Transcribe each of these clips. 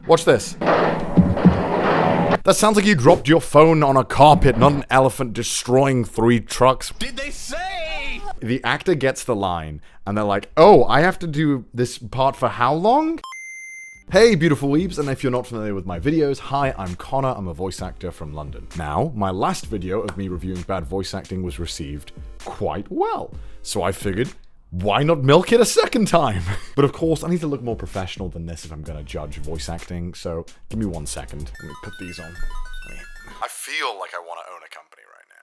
Watch this. That sounds like you dropped your phone on a carpet, not an elephant destroying 3 trucks. Did they say? The actor gets the line, and they're like, oh, I have to do this part for how long? Hey, beautiful weebs, and if you're not familiar with my videos, hi, I'm Connor, I'm a voice actor from London. Now, my last video of me reviewing bad voice acting was received quite well, so I figured, why not milk it a second time? But of course, I need to look more professional than this if I'm gonna judge voice acting, so give me 1 second. Let me put these on. I feel like I want to own a company right now.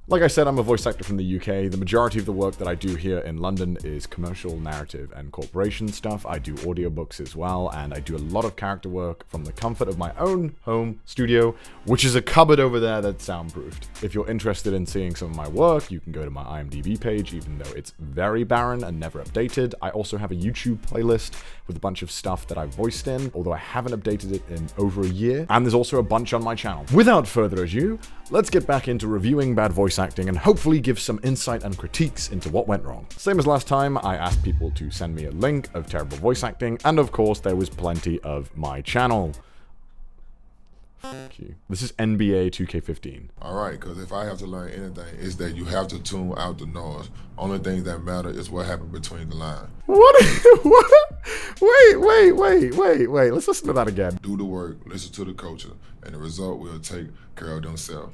Like I said, I'm a voice actor from the UK. The majority of the work that I do here in London is commercial, narrative, and corporation stuff. I do audiobooks as well, and I do a lot of character work from the comfort of my own home studio, which is a cupboard over there that's soundproofed. If you're interested in seeing some of my work, you can go to my IMDb page, even though it's very barren and never updated. I also have a YouTube playlist with a bunch of stuff that I've voiced in, although I haven't updated it in over a year, and there's also a bunch on my channel. Without further ado, let's get back into reviewing bad voice acting and hopefully give some insight and critiques into what went wrong. Same as last time, I asked people to send me a link of terrible voice acting, and of course there was plenty of my channel. Thank you. This is NBA 2K15. Alright, because if I have to learn anything, it's that you have to tune out the noise. Only thing that matter is what happened between the lines. What? What? Wait. Let's listen to that again. Do the work, listen to the culture, and the result will take care of themselves.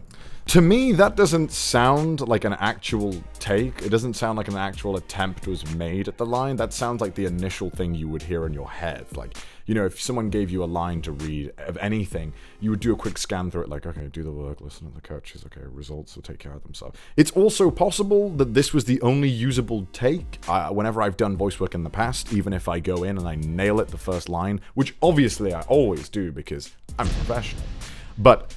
To me, that doesn't sound like an actual take. It doesn't sound like an actual attempt was made at the line. That sounds like the initial thing you would hear in your head. Like, you know, if someone gave you a line to read of anything, you would do a quick scan through it like, okay, do the work, listen to the coaches, okay, results will take care of themselves. It's also possible that this was the only usable take. Whenever I've done voice work in the past, even if I go in and I nail it the first line, which obviously I always do because I'm professional. But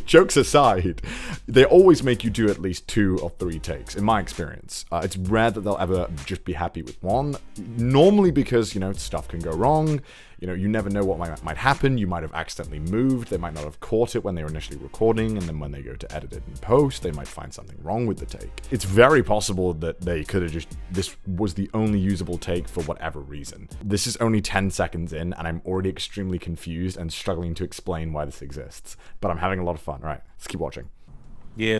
jokes aside, they always make you do at least 2 or 3 takes, in my experience. It's rare that they'll ever just be happy with 1. Normally because, you know, stuff can go wrong. You know, you never know what might happen. You might have accidentally moved. They might not have caught it when they were initially recording, and then when they go to edit it in post, they might find something wrong with the take. It's very possible that they could have just, this was the only usable take for whatever reason. This is only 10 seconds in, and I'm already extremely confused and struggling to explain why this exists. But I'm having a lot of fun. All right, let's keep watching. Yeah.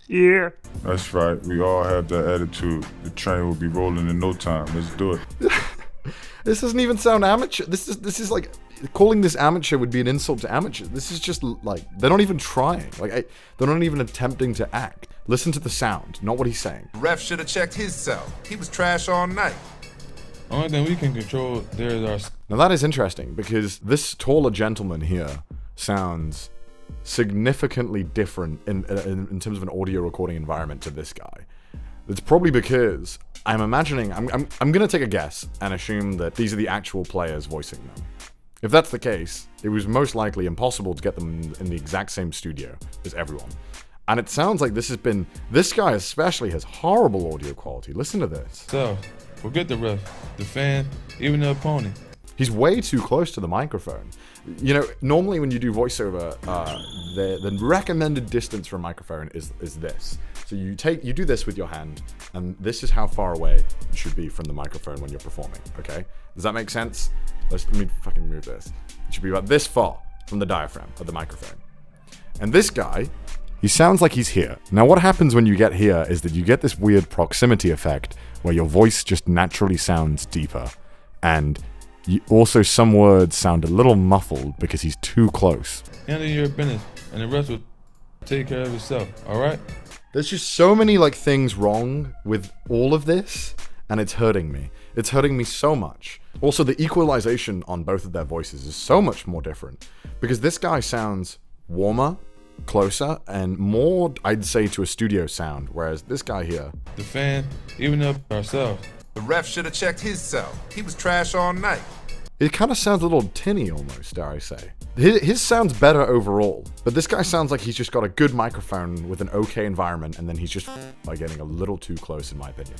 Yeah. That's right. We all have that attitude. The train will be rolling in no time. Let's do it. This doesn't even sound amateur. This is like, calling this amateur would be an insult to amateurs. This is just like, they're not even trying. Like, they're not even attempting to act. Listen to the sound, not what he's saying. Ref should have checked his cell. He was trash all night. Only thing we can control there is our... Now that is interesting because this taller gentleman here sounds significantly different in terms of an audio recording environment to this guy. It's probably because I'm imagining, I'm gonna take a guess and assume that these are the actual players voicing them. If that's the case, it was most likely impossible to get them in the exact same studio as everyone. And it sounds like this guy especially has horrible audio quality. Listen to this. So, forget the ref, the fan, even the opponent. He's way too close to the microphone. You know, normally when you do voiceover, the recommended distance for a microphone is this. So you do this with your hand, and this is how far away you should be from the microphone when you're performing, okay? Does that make sense? Let me fucking move this. It should be about this far from the diaphragm of the microphone. And this guy, he sounds like he's here. Now what happens when you get here is that you get this weird proximity effect where your voice just naturally sounds deeper. And also some words sound a little muffled because he's too close. Handle your business, and the rest will take care of itself, alright? There's just so many like things wrong with all of this, and it's hurting me. It's hurting me so much. Also, the equalization on both of their voices is so much more different because this guy sounds warmer, closer, and more, I'd say, to a studio sound, whereas this guy here, The fan, even up ourselves. The ref should have checked his cell. He was trash all night. it kind of sounds a little tinny almost, dare I say. His sounds better overall, but this guy sounds like he's just got a good microphone with an okay environment, and then he's just like getting a little too close in my opinion.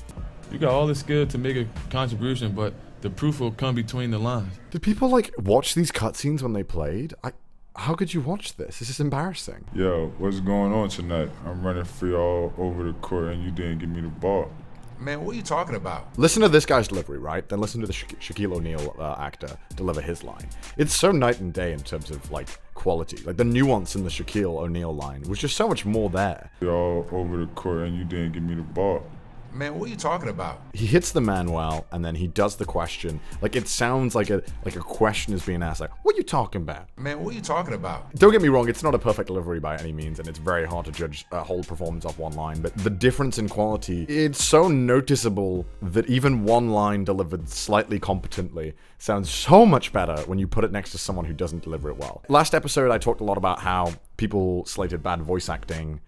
You got all the skill to make a contribution, but the proof will come between the lines. Did people like watch these cutscenes when they played? How could you watch this? This is embarrassing. Yo, what's going on tonight? I'm running free all over the court and you didn't give me the ball. Man, what are you talking about? Listen to this guy's delivery, right? Then listen to the Shaquille O'Neal actor deliver his line. It's so night and day in terms of, like, quality. Like, the nuance in the Shaquille O'Neal line was just so much more there. You're all over the court and you didn't give me the ball. Man, what are you talking about? He hits the man well, and then he does the question. Like, it sounds like a question is being asked. Like, what are you talking about? Man, what are you talking about? Don't get me wrong, it's not a perfect delivery by any means, and it's very hard to judge a whole performance off one line, but the difference in quality, it's so noticeable that even one line delivered slightly competently sounds so much better when you put it next to someone who doesn't deliver it well. Last episode, I talked a lot about how people slated bad voice acting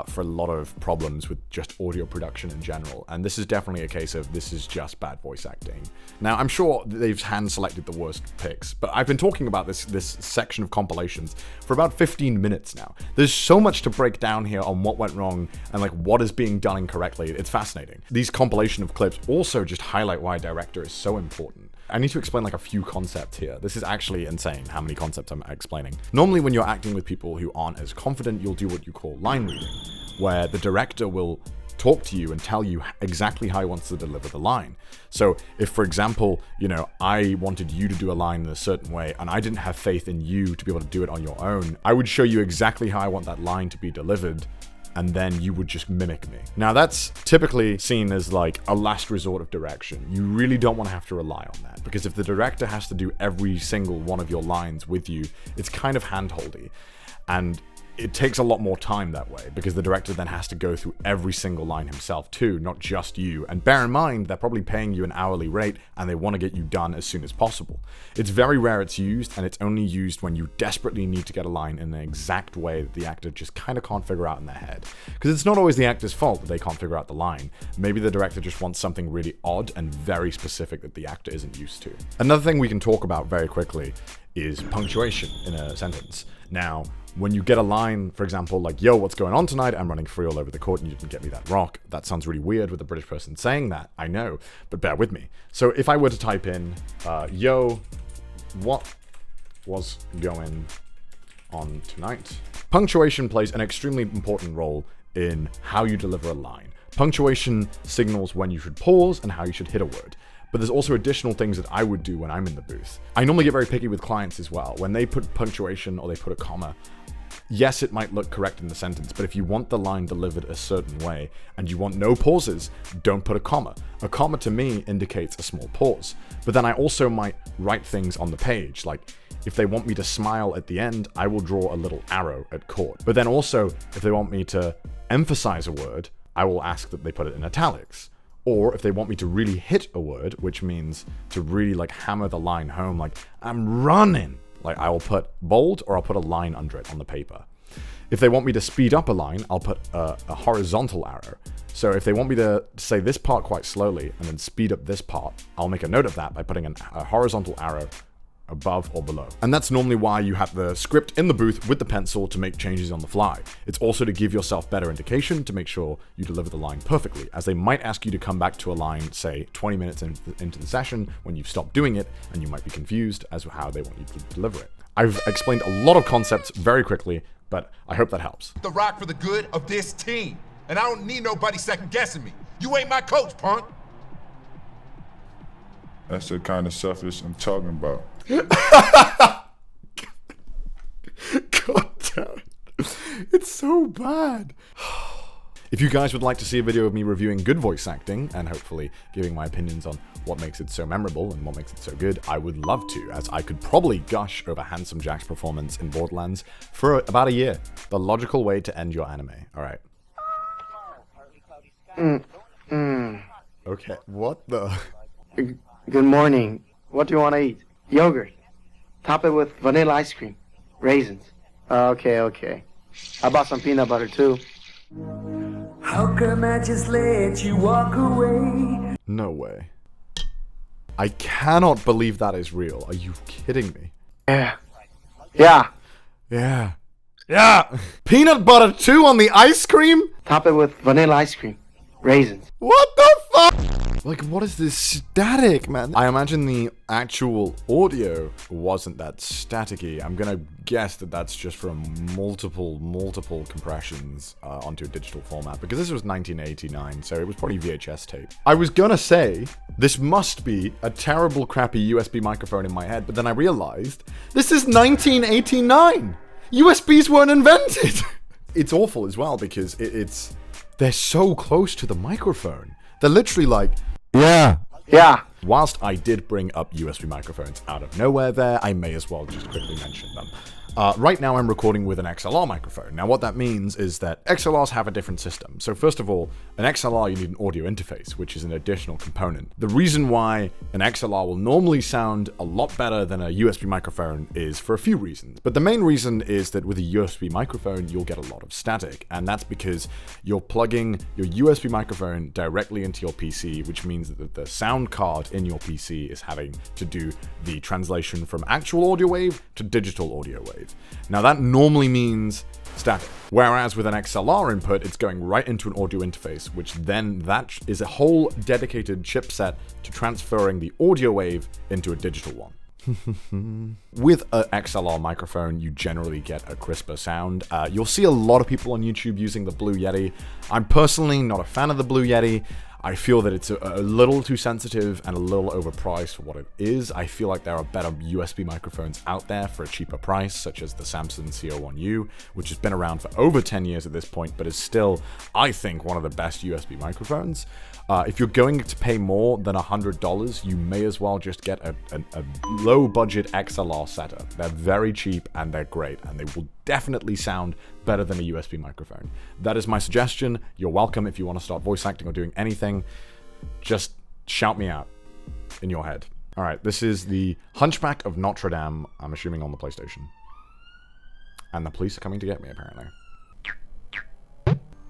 for a lot of problems with just audio production in general, and this is definitely a case of this is just bad voice acting. Now, I'm sure they've hand-selected the worst picks, but I've been talking about this section of compilations for about 15 minutes now. There's so much to break down here on what went wrong and like what is being done incorrectly. It's fascinating. These compilation of clips also just highlight why a director is so important. I need to explain like a few concepts here. This is actually insane how many concepts I'm explaining. Normally when you're acting with people who aren't as confident, you'll do what you call line reading, where the director will talk to you and tell you exactly how he wants to deliver the line. So if, for example, you know, I wanted you to do a line in a certain way and I didn't have faith in you to be able to do it on your own, I would show you exactly how I want that line to be delivered, and then you would just mimic me. Now that's typically seen as like a last resort of direction. You really don't want to have to rely on that, because if the director has to do every single one of your lines with you, it's kind of hand-holdy. And it takes a lot more time that way, because the director then has to go through every single line himself too, not just you. And bear in mind, they're probably paying you an hourly rate and they want to get you done as soon as possible. It's very rare it's used, and it's only used when you desperately need to get a line in an exact way that the actor just kind of can't figure out in their head. Because it's not always the actor's fault that they can't figure out the line. Maybe the director just wants something really odd and very specific that the actor isn't used to. Another thing we can talk about very quickly is punctuation in a sentence. Now, when you get a line, for example, like, yo, what's going on tonight? I'm running free all over the court and you didn't get me that rock. That sounds really weird with a British person saying that, I know, but bear with me. So if I were to type in, yo, what was going on tonight? Punctuation plays an extremely important role in how you deliver a line. Punctuation signals when you should pause and how you should hit a word. But there's also additional things that I would do when I'm in the booth. I normally get very picky with clients as well. When they put punctuation or they put a comma, yes, it might look correct in the sentence, but if you want the line delivered a certain way and you want no pauses, don't put a comma. A comma to me indicates a small pause. But then I also might write things on the page, like if they want me to smile at the end, I will draw a little arrow at court. But then also, if they want me to emphasize a word, I will ask that they put it in italics. Or if they want me to really hit a word, which means to really like hammer the line home, like I'm running, like I will put bold or I'll put a line under it on the paper. If they want me to speed up a line, I'll put a horizontal arrow. So if they want me to say this part quite slowly and then speed up this part, I'll make a note of that by putting a horizontal arrow above or below. And that's normally why you have the script in the booth with the pencil to make changes on the fly. It's also to give yourself better indication to make sure you deliver the line perfectly, as they might ask you to come back to a line, say 20 minutes into the session when you've stopped doing it, and you might be confused as to how they want you to deliver it. I've explained a lot of concepts very quickly, but I hope that helps. The rock for the good of this team. And I don't need nobody second guessing me. You ain't my coach, punk. That's the kind of selfish I'm talking about. God damn it. It's so bad. If you guys would like to see a video of me reviewing good voice acting and hopefully giving my opinions on what makes it so memorable and what makes it so good, I would love to, as I could probably gush over Handsome Jack's performance in Borderlands for about a year. The logical way to end your anime. Alright. Okay, what the? Good morning. What do you want to eat? Yogurt. Top it with vanilla ice cream. Raisins. Okay. I bought some peanut butter too. How come I just let you walk away? No way. I cannot believe that is real. Are you kidding me? Yeah. Peanut butter too on the ice cream? Top it with vanilla ice cream. Raisins. What the fuck? Like, what is this static, man? I imagine the actual audio wasn't that staticky. I'm gonna guess that that's just from multiple compressions onto a digital format, because this was 1989, so it was probably VHS tape. I was gonna say, this must be a terrible, crappy USB microphone in my head, but then I realized, this is 1989! USBs weren't invented! It's awful as well, because they're so close to the microphone. They're literally like, yeah. Whilst I did bring up USB microphones out of nowhere there, I may as well just quickly mention them. Right now I'm recording with an XLR microphone. Now what that means is that XLRs have a different system. So first of all, an XLR, you need an audio interface, which is an additional component. The reason why an XLR will normally sound a lot better than a USB microphone is for a few reasons. But the main reason is that with a USB microphone, you'll get a lot of static. And that's because you're plugging your USB microphone directly into your PC, which means that the sound card in your PC is having to do the translation from actual audio wave to digital audio wave. Now that normally means static, whereas with an XLR input, it's going right into an audio interface, which then that is a whole dedicated chipset to transferring the audio wave into a digital one. With an XLR microphone, you generally get a crisper sound. You'll see a lot of people on YouTube using the Blue Yeti. I'm personally not a fan of the Blue Yeti. I feel that it's a little too sensitive and a little overpriced for what it is. I feel like there are better USB microphones out there for a cheaper price, such as the Samsung CO1U, which has been around for over 10 years at this point, but is still, I think, one of the best USB microphones. If you're going to pay more than $100, you may as well just get a low-budget XLR setup. They're very cheap and they're great, and they will definitely sound better than a USB microphone. That is my suggestion. You're welcome if you want to start voice acting or doing anything. Just shout me out in your head. All right, this is the Hunchback of Notre Dame, I'm assuming on the PlayStation. And the police are coming to get me, apparently.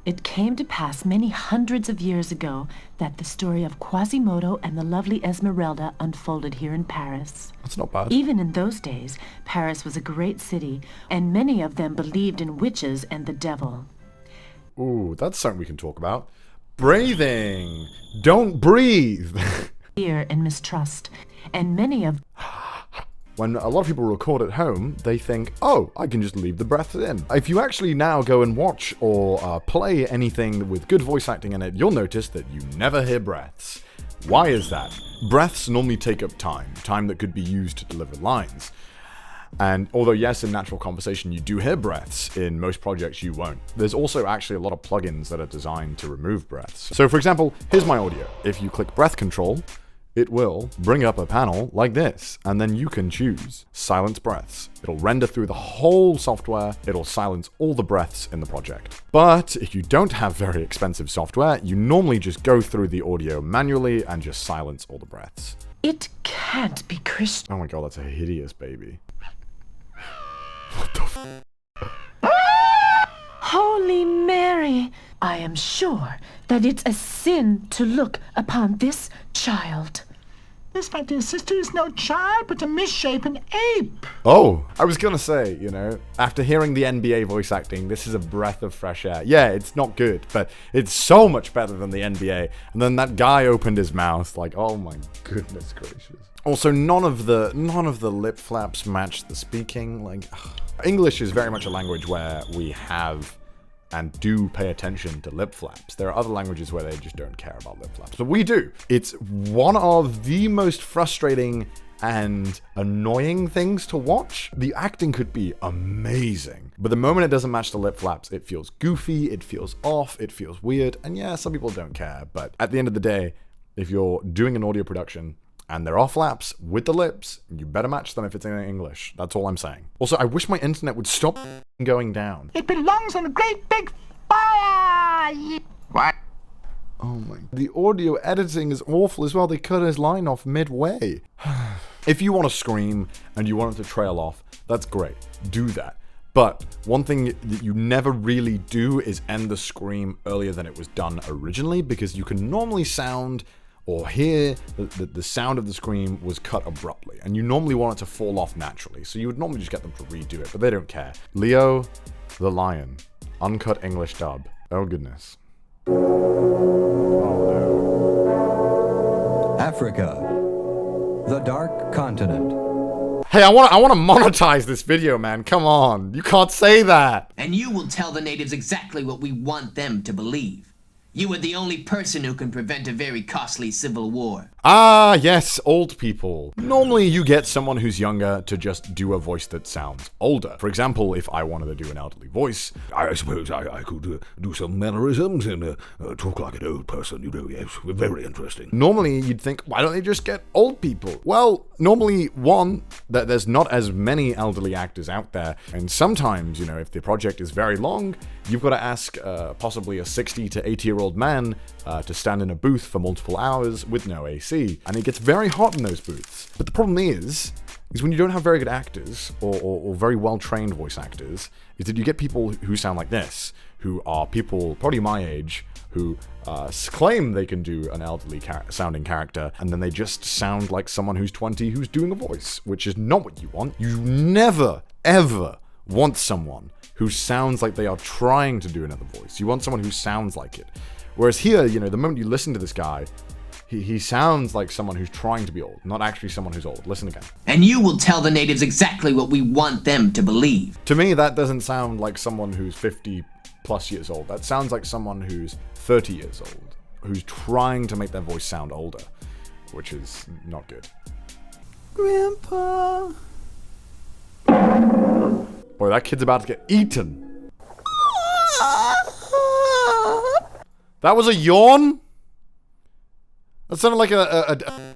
It came to pass many hundreds of years ago that the story of Quasimodo and the lovely Esmeralda unfolded here in Paris. That's not bad. Even in those days, Paris was a great city, and many of them believed in witches and the devil. Ooh, that's something we can talk about. Breathing! Don't breathe! Fear and mistrust, and many of... When a lot of people record at home, they think, oh, I can just leave the breaths in. If you actually now go and watch or play anything with good voice acting in it, you'll notice that you never hear breaths. Why is that? Breaths normally take up time that could be used to deliver lines. And although yes, in natural conversation you do hear breaths, in most projects you won't. There's also actually a lot of plugins that are designed to remove breaths. So for example, here's my audio. If you click breath control, it will bring up a panel like this, and then you can choose silence breaths. It'll render through the whole software, it'll silence all the breaths in the project. But if you don't have very expensive software, you normally just go through the audio manually and just silence all the breaths. It can't be Christian. Oh my god, that's a hideous baby. What the f? Holy Mary, I am sure that it's a sin to look upon this child. This, my dear sister, is no child, but a misshapen ape. Oh, I was gonna say, you know, after hearing the NBA voice acting, this is a breath of fresh air. Yeah, it's not good, but it's so much better than the NBA. And then that guy opened his mouth, like, oh my goodness gracious. Also, none of the lip flaps match the speaking. Like, English is very much a language where we have and do pay attention to lip flaps. There are other languages where they just don't care about lip flaps, but we do. It's one of the most frustrating and annoying things to watch. The acting could be amazing, but the moment it doesn't match the lip flaps, it feels goofy, it feels off, it feels weird, and yeah, some people don't care, but at the end of the day, if you're doing an audio production and there are flaps with the lips, you better match them if it's in English. That's all I'm saying. Also, I wish my internet would stop going down. It belongs on a great big fire! What? Oh my... The audio editing is awful as well. They cut his line off midway. If you want to scream and you want it to trail off, that's great. Do that. But one thing that you never really do is end the scream earlier than it was done originally, because you can normally sound or hear that the sound of the scream was cut abruptly, and you normally want it to fall off naturally, so you would normally just get them to redo it, but they don't care. Leo the Lion, uncut English dub. Oh goodness. Oh Africa, the Dark Continent. Hey, I want to monetize this video, man. Come on. You can't say that. And you will tell the natives exactly what we want them to believe. You are the only person who can prevent a very costly civil war. Ah, yes, old people. Normally you get someone who's younger to just do a voice that sounds older. For example, if I wanted to do an elderly voice, I suppose I could do some mannerisms and talk like an old person, you know, yes, very interesting. Normally you'd think, why don't they just get old people? Well, normally, one, that there's not as many elderly actors out there, and sometimes, you know, if the project is very long, you've got to ask possibly a 60 to 80-year-old man to stand in a booth for multiple hours with no AC. And it gets very hot in those booths. But the problem is when you don't have very good actors or very well-trained voice actors, is that you get people who sound like this, who are people probably my age, who claim they can do an elderly sounding character, and then they just sound like someone who's 20 who's doing a voice, which is not what you want. You never, ever want someone who sounds like they are trying to do another voice. You want someone who sounds like it. Whereas here, you know, the moment you listen to this guy, he sounds like someone who's trying to be old, not actually someone who's old. Listen again. And you will tell the natives exactly what we want them to believe. To me, that doesn't sound like someone who's 50 plus years old. That sounds like someone who's 30 years old, who's trying to make their voice sound older, which is not good. Grandpa. Boy, that kid's about to get eaten. That was a yawn? That sounded like a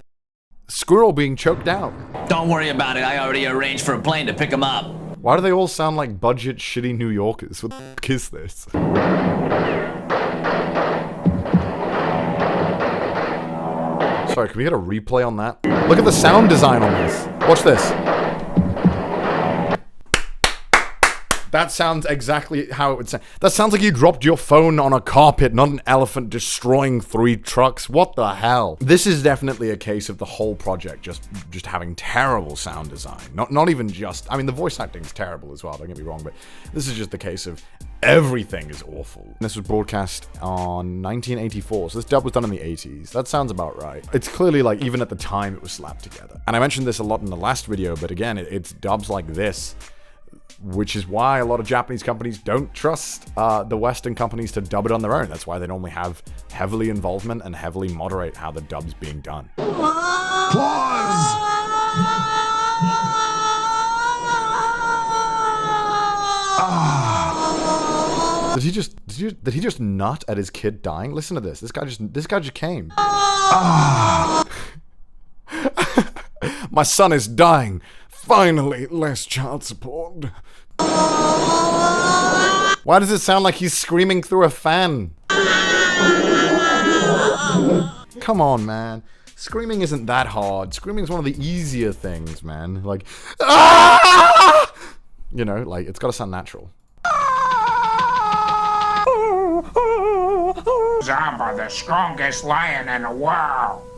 squirrel being choked out. Don't worry about it. I already arranged for a plane to pick him up. Why do they all sound like budget, shitty New Yorkers? What the fuck is this? Sorry, can we get a replay on that? Look at the sound design on this. Watch this. That sounds exactly how it would sound. That sounds like you dropped your phone on a carpet, not an elephant destroying 3 trucks. What the hell? This is definitely a case of the whole project just having terrible sound design. Not even just, I mean, the voice acting's terrible as well, don't get me wrong, but this is just the case of everything is awful. This was broadcast on 1984, so this dub was done in the 80s. That sounds about right. It's clearly like, even at the time, it was slapped together. And I mentioned this a lot in the last video, but again, it's dubs like this, which is why a lot of Japanese companies don't trust the Western companies to dub it on their own. That's why they normally have heavily involvement and heavily moderate how the dub's being done. Did he just nut at his kid dying? Listen to this. This guy just came. My son is dying. Finally, less child support. Why does it sound like he's screaming through a fan? Come on, man. Screaming isn't that hard. Screaming is one of the easier things, man. Like, ah! You know, like, it's gotta sound natural. Zamba, the strongest lion in the world.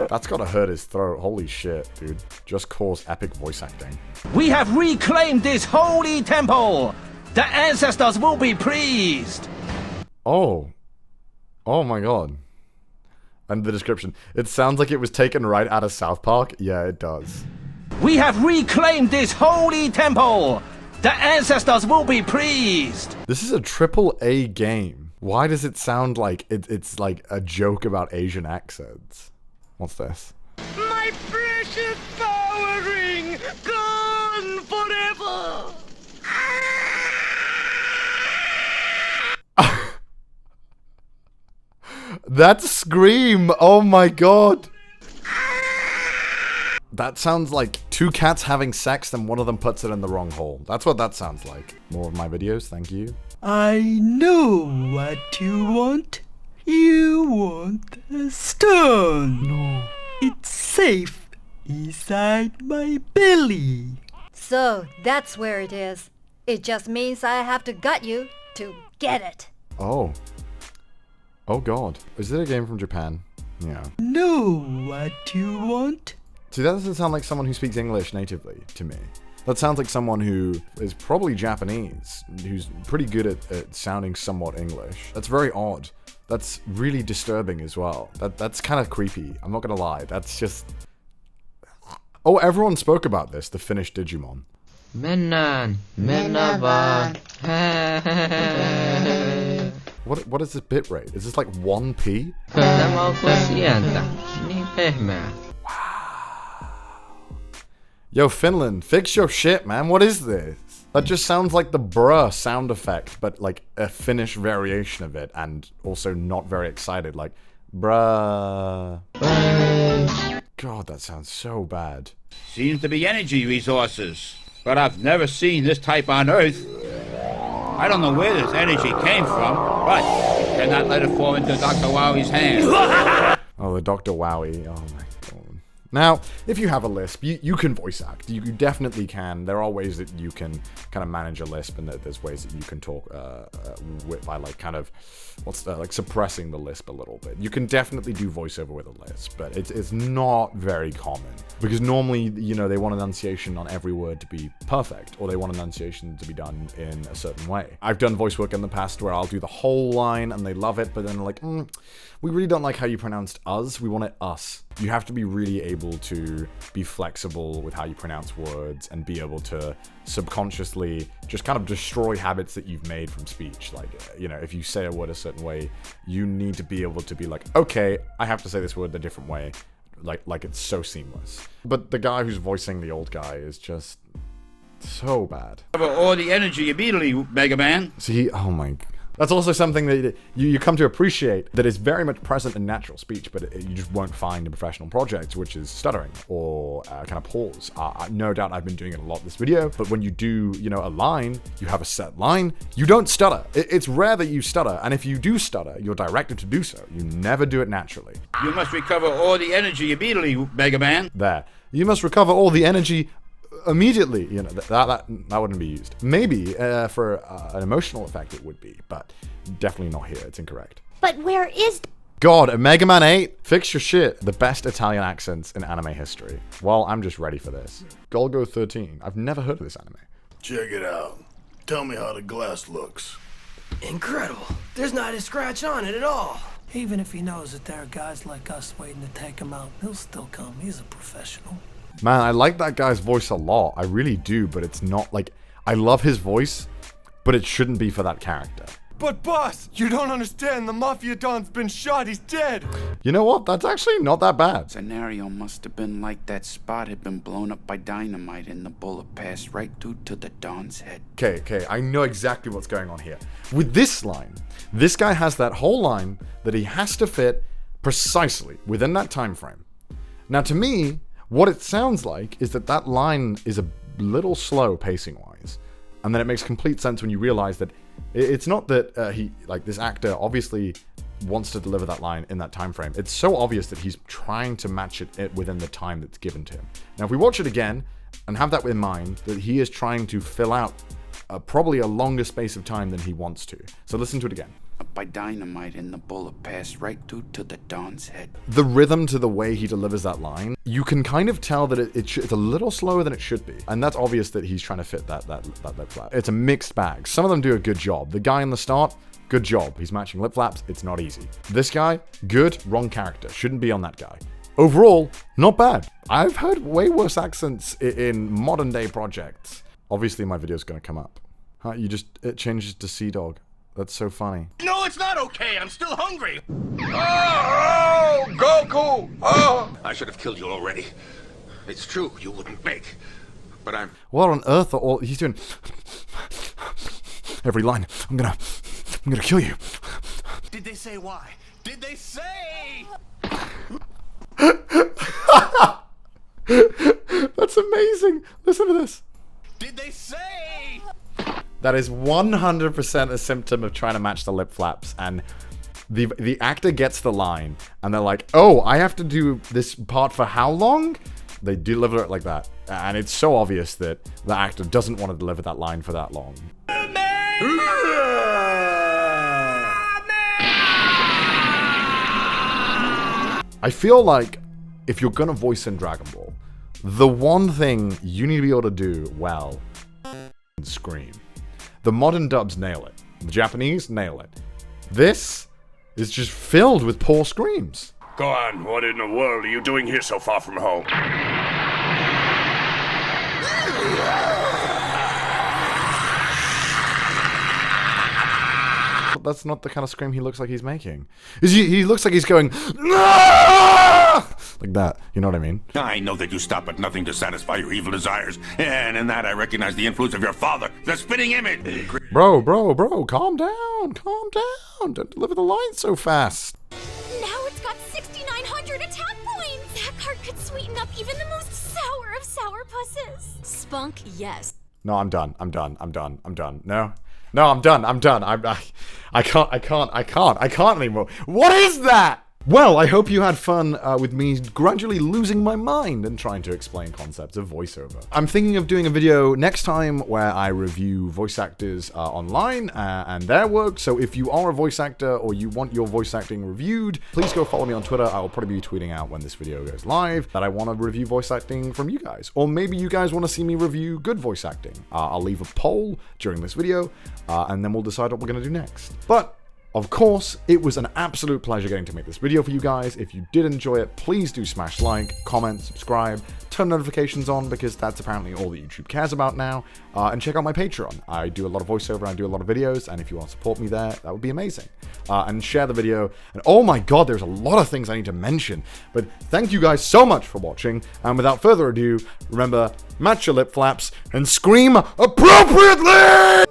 That's gotta hurt his throat. Holy shit, dude. Just cause epic voice acting. We have reclaimed this holy temple. The ancestors will be pleased. Oh. Oh my god. And the description. It sounds like it was taken right out of South Park. Yeah, it does. We have reclaimed this holy temple. The ancestors will be pleased. This is a AAA game. Why does it sound like it's like a joke about Asian accents? What's this? My precious power ring, gone forever. That scream! Oh my god! That sounds like 2 cats having sex, then one of them puts it in the wrong hole. That's what that sounds like. More of my videos, thank you. I know what you want. You want a stone. No. It's safe inside my belly. So that's where it is. It just means I have to gut you to get it. Oh. Oh god. Is it a game from Japan? Yeah. Know what you want? See, that doesn't sound like someone who speaks English natively to me. That sounds like someone who is probably Japanese, who's pretty good at sounding somewhat English. That's very odd. That's really disturbing as well. That's kind of creepy. I'm not gonna lie. That's just... Oh, everyone spoke about this, the Finnish Digimon. What is this bit rate? Is this like 1p? Yo, Finland, fix your shit, man. What is this? That just sounds like the bruh sound effect, but like a Finnish variation of it, and also not very excited, like, bruh. God, that sounds so bad. Seems to be energy resources, but I've never seen this type on Earth. I don't know where this energy came from, but cannot let it fall into Dr. Wowie's hands. Oh, the Dr. Wowie. Oh my god. Now, if you have a lisp, you can voice act. You definitely can. There are ways that you can kind of manage a lisp, and there's ways that you can talk by like kind of like suppressing the lisp a little bit. You can definitely do voiceover with a lisp, but it's not very common because normally, you know, they want enunciation on every word to be perfect, or they want enunciation to be done in a certain way. I've done voice work in the past where I'll do the whole line and they love it, but then they're like, we really don't like how you pronounced us. We want it us. You have to be really able to be flexible with how you pronounce words and be able to subconsciously just kind of destroy habits that you've made from speech. Like, you know, if you say a word a certain way, you need to be able to be like, okay, I have to say this word a different way. Like it's so seamless. But the guy who's voicing the old guy is just so bad. All the energy immediately, Mega Man. See, oh my god. That's also something that you come to appreciate that is very much present in natural speech, but you just won't find in professional projects, which is stuttering or kind of pause. No doubt I've been doing it a lot this video, but when you do, you know, a line, you have a set line, you don't stutter. It's rare that you stutter, and if you do stutter, you're directed to do so. You never do it naturally. You must recover all the energy immediately, Mega Man. There. You must recover all the energy immediately. You know, that wouldn't be used. Maybe for an emotional effect it would be, but definitely not here. It's incorrect. But where is... God, Mega Man 8? Fix your shit. The best Italian accents in anime history. Well, I'm just ready for this. Golgo 13. I've never heard of this anime. Check it out. Tell me how the glass looks. Incredible. There's not a scratch on it at all. Even if he knows that there are guys like us waiting to take him out, he'll still come. He's a professional. Man, I like that guy's voice a lot. I really do, but it's not like... I love his voice, but it shouldn't be for that character. But boss, you don't understand. The Mafia Don's been shot. He's dead. You know what? That's actually not that bad. Scenario must have been like that spot had been blown up by dynamite and the bullet passed right through to the Don's head. Okay, I know exactly what's going on here. With this line, this guy has that whole line that he has to fit precisely within that time frame. Now, to me, what it sounds like is that line is a little slow pacing-wise, and then it makes complete sense when you realize that it's not that this actor obviously wants to deliver that line in that time frame. It's so obvious that he's trying to match it within the time that's given to him. Now, if we watch it again and have that in mind, that he is trying to fill out probably a longer space of time than he wants to. So listen to it again. By dynamite and the bullet passed right through to the Don's head. The rhythm to the way he delivers that line, you can kind of tell that it's a little slower than it should be. And that's obvious that he's trying to fit that lip flap. It's a mixed bag. Some of them do a good job. The guy in the start, good job. He's matching lip flaps. It's not easy. This guy, good, wrong character. Shouldn't be on that guy. Overall, not bad. I've heard way worse accents in modern day projects. Obviously, my video's going to come up. It changes to CDawg. That's so funny. No, it's not okay. I'm still hungry. Oh, Goku! Oh! I should have killed you already. It's true, you wouldn't bake. But I'm... What on earth are all... He's doing... Every line. I'm gonna kill you. Did they say why? Did they say... That's amazing. Listen to this. Did they say... That is 100% a symptom of trying to match the lip flaps, and the actor gets the line, and they're like, oh, I have to do this part for how long? They deliver it like that, and it's so obvious that the actor doesn't want to deliver that line for that long. I feel like if you're gonna voice in Dragon Ball, the one thing you need to be able to do well is scream. The modern dubs nail it. The Japanese nail it. This is just filled with poor screams. Go on, what in the world are you doing here so far from home? That's not the kind of scream he looks like he's making. He looks like he's going, "Ah!" like that. You know what I mean? I know that you stop at nothing to satisfy your evil desires, and in that I recognize the influence of your father, the spitting image. Bro, calm down, calm down. Don't deliver the line so fast. Now it's got 6,900 attack points. That card could sweeten up even the most sour of sourpusses. Spunk, yes. No, I'm done. No, I'm done. I can't anymore. What is that? Well, I hope you had fun with me gradually losing my mind and trying to explain concepts of voiceover. I'm thinking of doing a video next time where I review voice actors online and their work. So if you are a voice actor or you want your voice acting reviewed, please go follow me on Twitter. I will probably be tweeting out when this video goes live that I want to review voice acting from you guys. Or maybe you guys want to see me review good voice acting. I'll leave a poll during this video and then we'll decide what we're going to do next. But of course, it was an absolute pleasure getting to make this video for you guys. If you did enjoy it, please do smash like, comment, subscribe, turn notifications on because that's apparently all that YouTube cares about now. And check out my Patreon. I do a lot of voiceover, I do a lot of videos, and if you want to support me there, that would be amazing. And share the video. And oh my god, there's a lot of things I need to mention. But thank you guys so much for watching. And without further ado, remember, match your lip flaps and scream appropriately!